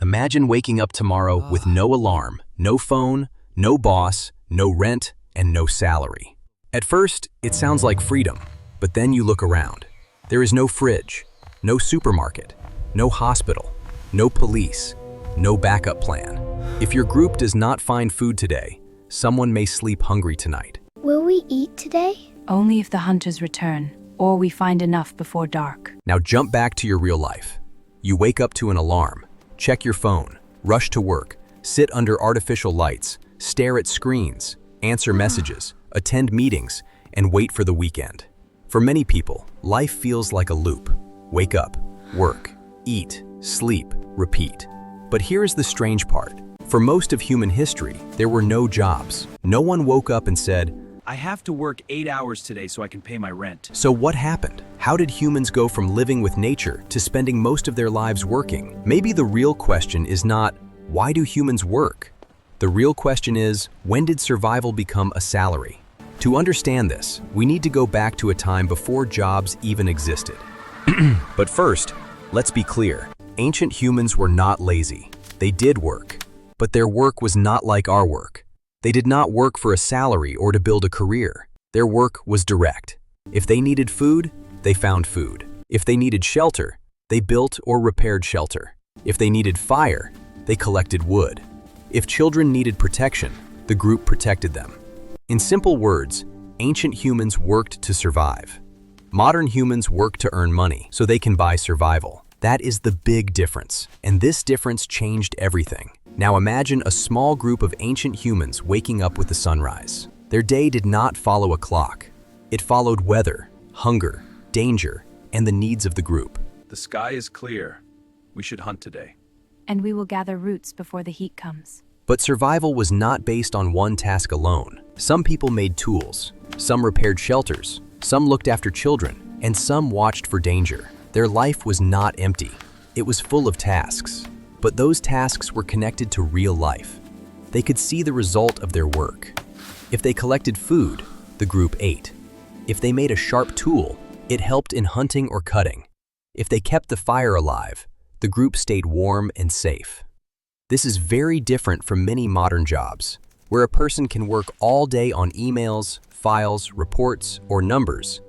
Imagine waking up tomorrow with no alarm, no phone, no boss, no rent, and no salary. At first, it sounds like freedom, but then you look around. There is no fridge, no supermarket, no hospital, no police, no backup plan. If your group does not find food today, someone may sleep hungry tonight. Will we eat today? Only if the hunters return, or we find enough before dark. Now jump back to your real life. You wake up to an alarm, check your phone, rush to work, sit under artificial lights, stare at screens, answer messages, attend meetings, and wait for the weekend. For many people, life feels like a loop. Wake up, work, eat, sleep, repeat. But here's the strange part. For most of human history, there were no jobs. No one woke up and said, I have to work 8 hours today so I can pay my rent. so what happened? How did humans go from living with nature to spending most of their lives working? Maybe the real question is not, why do humans work? The real question is, when did survival become a salary? To understand this, we need to go back to a time before jobs even existed. But first, let's be clear. Ancient humans were not lazy. They did work. But their work was not like our work. They did not work for a salary or to build a career. Their work was direct. If they needed food, they found food. If they needed shelter, they built or repaired shelter. If they needed fire, they collected wood. If children needed protection, the group protected them. In simple words, ancient humans worked to survive. Modern humans work to earn money so they can buy survival. That is the big difference, and this difference changed everything. Now imagine a small group of ancient humans waking up with the sunrise. Their day did not follow a clock. It followed weather, hunger, danger, and the needs of the group. The sky is clear. We should hunt today. And we will gather roots before the heat comes. But survival was not based on one task alone. Some people made tools, some repaired shelters, some looked after children, and some watched for danger. Their life was not empty. It was full of tasks. But those tasks were connected to real life. They could see the result of their work. If they collected food, the group ate. If they made a sharp tool, it helped in hunting or cutting. If they kept the fire alive, the group stayed warm and safe. This is very different from many modern jobs, where a person can work all day on emails, files, reports, or numbers,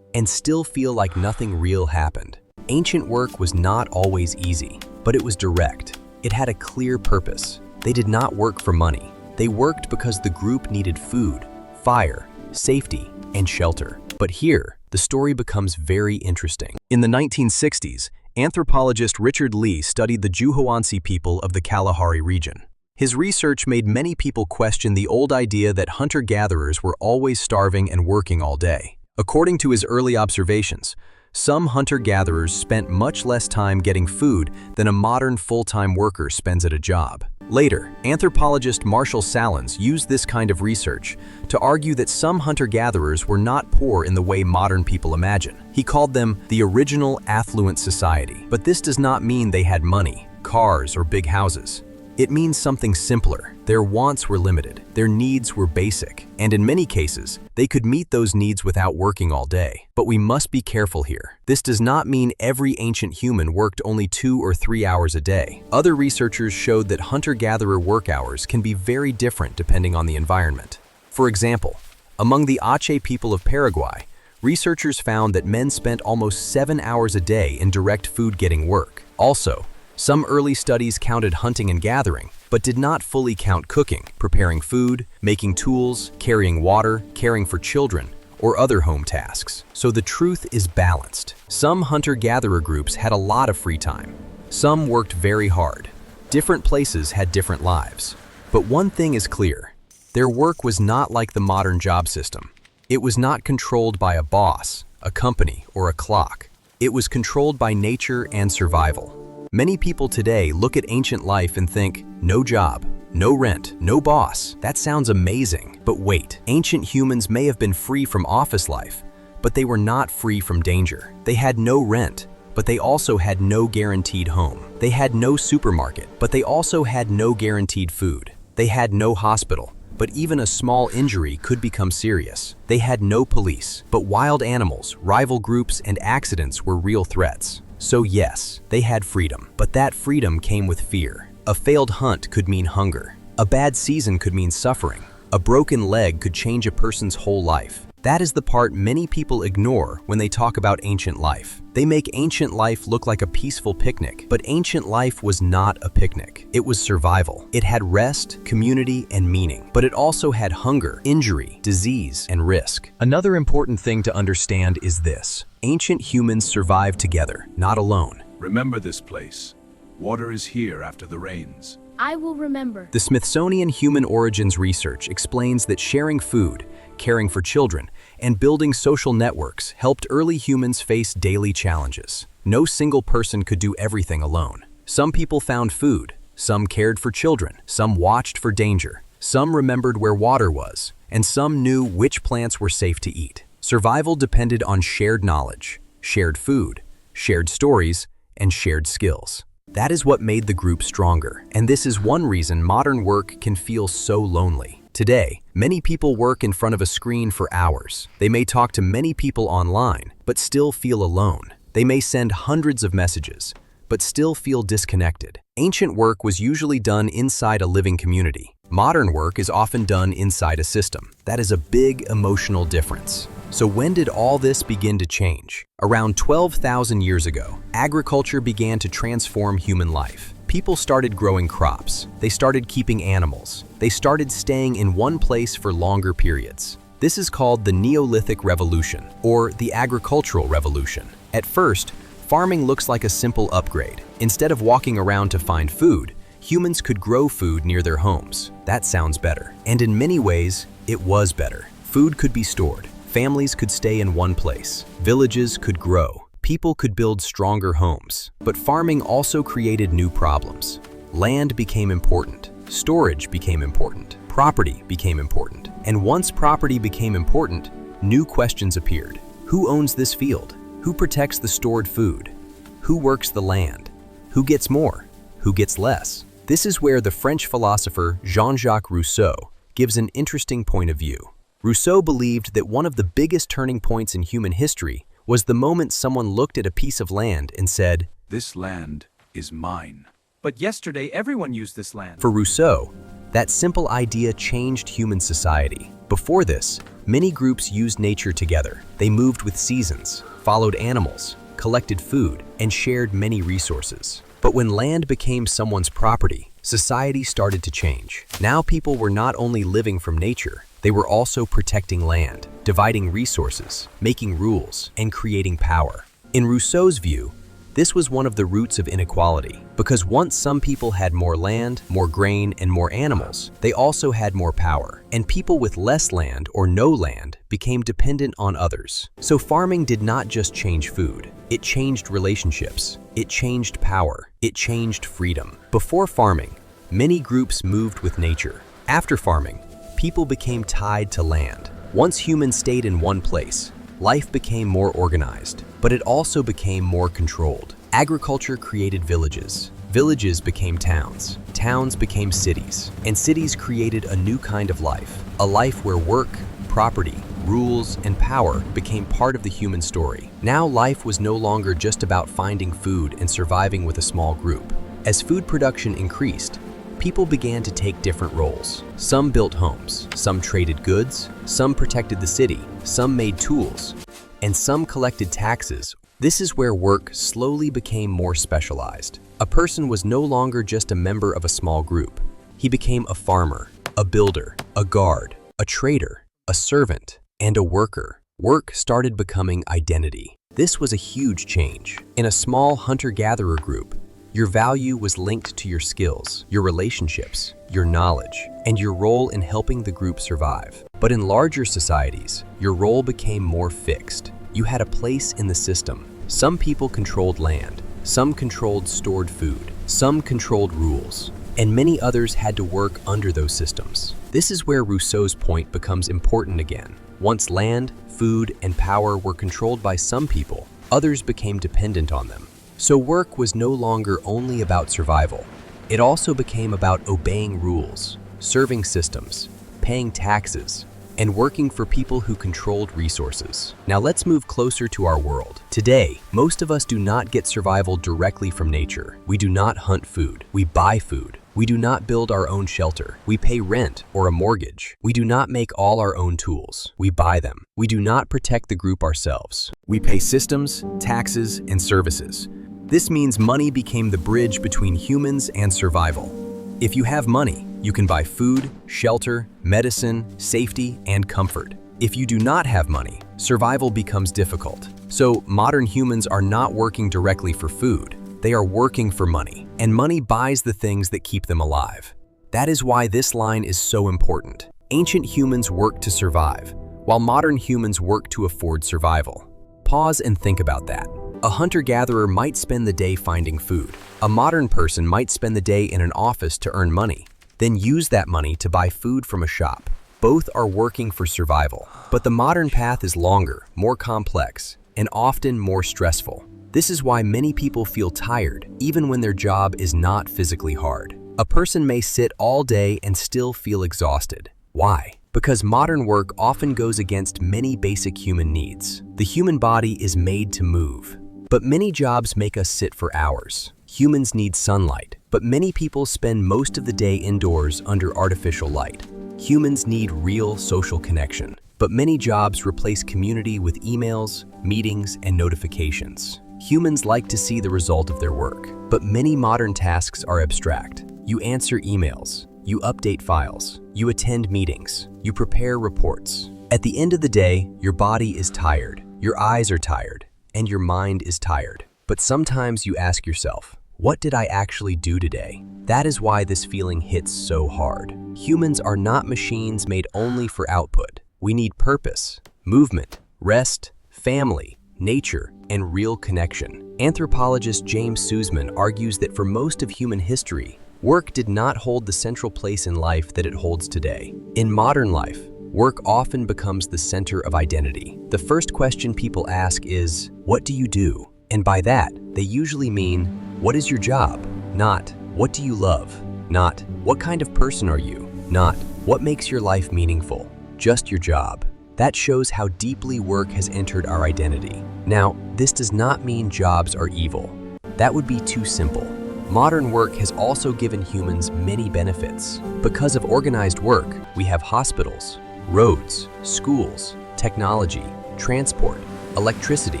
and still feel like nothing real happened. Ancient work was not always easy, but it was direct. It had a clear purpose. They did not work for money. They worked because the group needed food, fire, safety, and shelter. But here, the story becomes very interesting. In the 1960s, anthropologist Richard Lee studied the Juhoansi people of the Kalahari region. His research made many people question the old idea that hunter-gatherers were always starving and working all day. According to his early observations, some hunter-gatherers spent much less time getting food than a modern full-time worker spends at a job. Later, anthropologist Marshall Sahlins used this kind of research to argue that some hunter-gatherers were not poor in the way modern people imagine. He called them the original affluent society. But this does not mean they had money, cars, or big houses. It means something simpler. Their wants were limited, their needs were basic, and in many cases, they could meet those needs without working all day. But we must be careful here. This does not mean every ancient human worked only 2 or 3 hours a day. Other researchers showed that hunter-gatherer work hours can be very different depending on the environment. For example, among the Aceh people of Paraguay, researchers found that men spent almost 7 hours a day in direct food-getting work. Also, some early studies counted hunting and gathering, but did not fully count cooking, preparing food, making tools, carrying water, caring for children, or other home tasks. So the truth is balanced. Some hunter-gatherer groups had a lot of free time. Some worked very hard. Different places had different lives. But one thing is clear. Their work was not like the modern job system. It was not controlled by a boss, a company, or a clock. It was controlled by nature and survival. Many people today look at ancient life and think, no job, no rent, no boss. That sounds amazing. But wait, ancient humans may have been free from office life, but they were not free from danger. They had no rent, but they also had no guaranteed home. They had no supermarket, but they also had no guaranteed food. They had no hospital, but even a small injury could become serious. They had no police, but wild animals, rival groups, and accidents were real threats. So yes, they had freedom, but that freedom came with fear. A failed hunt could mean hunger. A bad season could mean suffering. A broken leg could change a person's whole life. That is the part many people ignore when they talk about ancient life. They make ancient life look like a peaceful picnic, but ancient life was not a picnic. It was survival. It had rest, community, and meaning, but it also had hunger, injury, disease, and risk. Another important thing to understand is this: ancient humans survived together, not alone. Remember this place. Water is here after the rains. I will remember. The Smithsonian Human Origins research explains that sharing food, caring for children, and building social networks helped early humans face daily challenges. No single person could do everything alone. Some people found food, some cared for children, some watched for danger, some remembered where water was, and some knew which plants were safe to eat. Survival depended on shared knowledge, shared food, shared stories, and shared skills. That is what made the group stronger, and this is one reason modern work can feel so lonely. Today, many people work in front of a screen for hours. They may talk to many people online, but still feel alone. They may send hundreds of messages, but still feel disconnected. Ancient work was usually done inside a living community. Modern work is often done inside a system. That is a big emotional difference. So when did all this begin to change? Around 12,000 years ago, agriculture began to transform human life. People started growing crops. They started keeping animals. They started staying in one place for longer periods. This is called the Neolithic Revolution, or the Agricultural Revolution. At first, farming looks like a simple upgrade. Instead of walking around to find food, humans could grow food near their homes. That sounds better. And in many ways, it was better. Food could be stored. Families could stay in one place. Villages could grow. People could build stronger homes. But farming also created new problems. Land became important. Storage became important. Property became important. And once property became important, new questions appeared. Who owns this field? Who protects the stored food? Who works the land? Who gets more? Who gets less? This is where the French philosopher Jean-Jacques Rousseau gives an interesting point of view. Rousseau believed that one of the biggest turning points in human history was the moment someone looked at a piece of land and said, This land is mine. But yesterday, everyone used this land. For Rousseau, that simple idea changed human society. Before this, many groups used nature together. They moved with seasons, followed animals, collected food, and shared many resources. But when land became someone's property, society started to change. Now people were not only living from nature, they were also protecting land, dividing resources, making rules, and creating power. In Rousseau's view, this was one of the roots of inequality, because once some people had more land, more grain, and more animals, they also had more power, and people with less land or no land became dependent on others. So farming did not just change food, it changed relationships, it changed power, it changed freedom. Before farming, many groups moved with nature. After farming, people became tied to land. Once humans stayed in one place, life became more organized, but it also became more controlled. Agriculture created villages. Villages became towns. Towns became cities. And cities created a new kind of life. A life where work, property, rules, and power became part of the human story. Now life was no longer just about finding food and surviving with a small group. As food production increased, people began to take different roles. Some built homes, some traded goods, some protected the city, some made tools, and some collected taxes. This is where work slowly became more specialized. A person was no longer just a member of a small group. He became a farmer, a builder, a guard, a trader, a servant, and a worker. Work started becoming identity. This was a huge change. In a small hunter-gatherer group, your value was linked to your skills, your relationships, your knowledge, and your role in helping the group survive. But in larger societies, your role became more fixed. You had a place in the system. Some people controlled land, some controlled stored food, some controlled rules, and many others had to work under those systems. This is where Rousseau's point becomes important again. Once land, food, and power were controlled by some people, others became dependent on them. So work was no longer only about survival. It also became about obeying rules, serving systems, paying taxes, and working for people who controlled resources. Now let's move closer to our world. Today, most of us do not get survival directly from nature. We do not hunt food. We buy food. We do not build our own shelter. We pay rent or a mortgage. We do not make all our own tools. We buy them. We do not protect the group ourselves. We pay systems, taxes, and services. This means money became the bridge between humans and survival. If you have money, you can buy food, shelter, medicine, safety, and comfort. If you do not have money, survival becomes difficult. So modern humans are not working directly for food. They are working for money, and money buys the things that keep them alive. That is why this line is so important. Ancient humans worked to survive, while modern humans work to afford survival. Pause and think about that. A hunter-gatherer might spend the day finding food. A modern person might spend the day in an office to earn money, then use that money to buy food from a shop. Both are working for survival, but the modern path is longer, more complex, and often more stressful. This is why many people feel tired, even when their job is not physically hard. A person may sit all day and still feel exhausted. Why? Because modern work often goes against many basic human needs. The human body is made to move, but many jobs make us sit for hours. Humans need sunlight, but many people spend most of the day indoors under artificial light. Humans need real social connection, but many jobs replace community with emails, meetings, and notifications. Humans like to see the result of their work, but many modern tasks are abstract. You answer emails, you update files, you attend meetings, you prepare reports. At the end of the day, your body is tired, your eyes are tired, and your mind is tired. But sometimes you ask yourself, what did I actually do today? That is why this feeling hits so hard. Humans are not machines made only for output. We need purpose, movement, rest, family, nature, and real connection. Anthropologist James Sussman argues that for most of human history, work did not hold the central place in life that it holds today. In modern life, work often becomes the center of identity. The first question people ask is, what do you do? And by that, they usually mean, what is your job? Not, what do you love? Not, what kind of person are you? Not, what makes your life meaningful? Just your job. That shows how deeply work has entered our identity. Now, this does not mean jobs are evil. That would be too simple. Modern work has also given humans many benefits. Because of organized work, we have hospitals, roads, schools, technology, transport, electricity,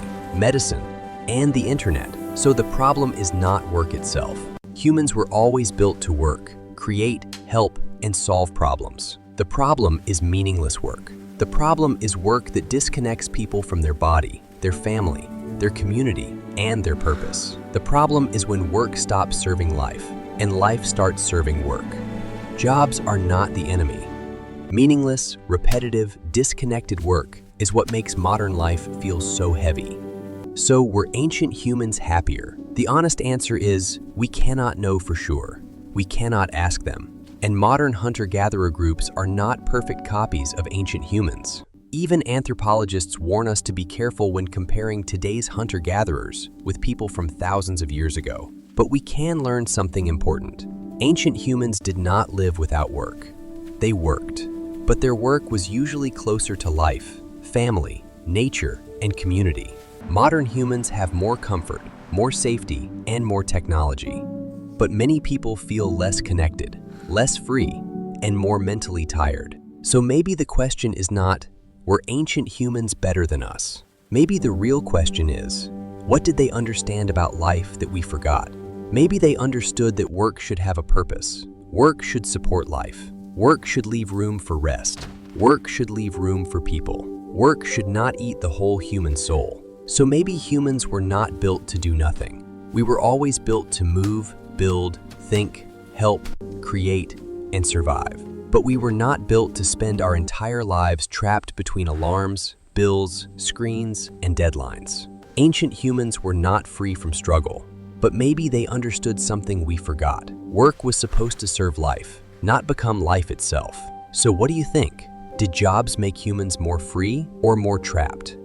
medicine, and the internet. So the problem is not work itself. Humans were always built to work, create, help, and solve problems. The problem is meaningless work. The problem is work that disconnects people from their body, their family, their community, and their purpose. The problem is when work stops serving life, and life starts serving work. Jobs are not the enemy. Meaningless, repetitive, disconnected work is what makes modern life feel so heavy. So were ancient humans happier? The honest answer is, we cannot know for sure. We cannot ask them. And modern hunter-gatherer groups are not perfect copies of ancient humans. Even anthropologists warn us to be careful when comparing today's hunter-gatherers with people from thousands of years ago. But we can learn something important. Ancient humans did not live without work. They worked, but their work was usually closer to life, family, nature, and community. Modern humans have more comfort, more safety, and more technology. But many people feel less connected, less free, and more mentally tired. So maybe the question is not, were ancient humans better than us? Maybe the real question is, what did they understand about life that we forgot? Maybe they understood that work should have a purpose. Work should support life. Work should leave room for rest. Work should leave room for people. Work should not eat the whole human soul. So maybe humans were not built to do nothing. We were always built to move, build, think, help, create, and survive. But we were not built to spend our entire lives trapped between alarms, bills, screens, and deadlines. Ancient humans were not free from struggle, but maybe they understood something we forgot. Work was supposed to serve life, not become life itself. So what do you think? Did jobs make humans more free or more trapped?